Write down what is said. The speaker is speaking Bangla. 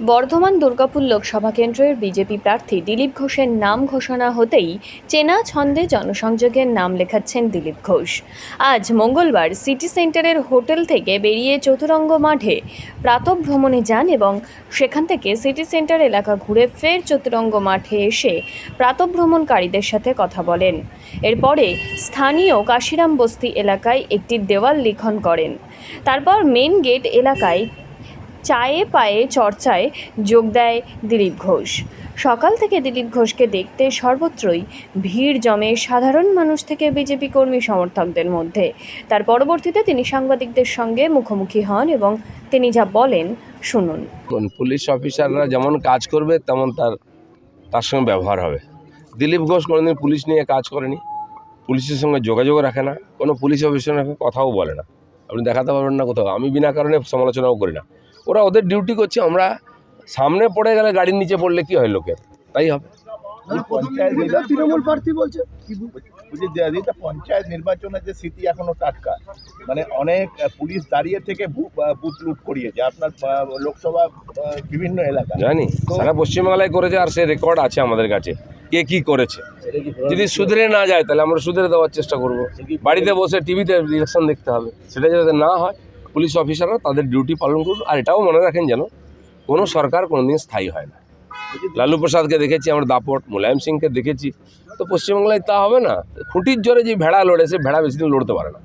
বর্ধমান দুর্গাপুর লোকসভা কেন্দ্রের বিজেপি প্রার্থী দিলীপ ঘোষের নাম ঘোষণা হতেই চেনা ছন্দে জনসংযোগের নাম লেখাচ্ছেন দিলীপ ঘোষ। আজ মঙ্গলবার সিটি সেন্টারের হোটেল থেকে বেরিয়ে চতুরঙ্গ মাঠে প্রাতঃভ্রমণে যান এবং সেখান থেকে সিটি সেন্টার এলাকা ঘুরে ফের চতুরঙ্গ মাঠে এসে প্রাতঃভ্রমণকারীদের সাথে কথা বলেন। এরপরে স্থানীয় কাশিরাম বস্তি এলাকায় একটি দেওয়াল লিখন করেন। তারপর মেন গেট এলাকায় চায়ে পায়ে চর্চায় যোগ দেয় দিলীপ ঘোষ। সকাল থেকে দিলীপ ঘোষকে দেখতে সর্বত্রই ভিড় জমে সাধারণ মানুষ থেকে বিজেপি কর্মী সমর্থকদের মধ্যে। তার পরবর্তীতে তিনি সাংবাদিকদের সঙ্গে মুখোমুখি হন এবং তিনি যা বলেন শুনুন। পুলিশ অফিসাররা যেমন কাজ করবে তেমন তার সঙ্গে ব্যবহার হবে। দিলীপ ঘোষ কোনোদিন পুলিশ নিয়ে কাজ করেনি, পুলিশের সঙ্গে যোগাযোগ রাখে না, কোনো পুলিশ অফিসারের সঙ্গে কথাও বলে না। আপনি দেখাতে পারবেন না কোথাও। আমি বিনা কারণে সমালোচনাও করি না। ওরা ওদের ডিউটি করছে, আমরা সামনে পড়ে গেলে গাড়ির নিচে পড়লে কি হয় লোকের, তাই হবে। তৃণমূল প্রার্থী বলছে পঞ্চায়েত নির্বাচনে যে স্মৃতি এখনো টাটকা, মানে অনেক পুলিশ দাঁড়িয়ে থেকে বুথ লুট করিয়েছে আপনার লোকসভা বিভিন্ন এলাকা জানি সারা পশ্চিমবাংলায় করেছে, আর সে রেকর্ড আছে আমাদের কাছে কে কি করেছে। যদি সুধরে না যায় তাহলে আমরা সুধরে দেওয়ার চেষ্টা করব। বাড়িতে বসে টিভিতে ইলেকশন দেখতে হবে, সেটা যাতে না হয় পুলিশ অফিসাররা তাদের ডিউটি পালন করুন। আর এটাও মনে রাখেন যেন কোনো সরকার কোনোদিন স্থায়ী হয় না। লালু প্রসাদকে দেখেছি আমরা দাপট, মুলায়ম সিংকে দেখেছি, তো পশ্চিমবাংলায় তা হবে না। খুঁটির জোরে যে ভেড়া লড়ে, সে ভেড়া বেশি দিন লড়তে পারে না।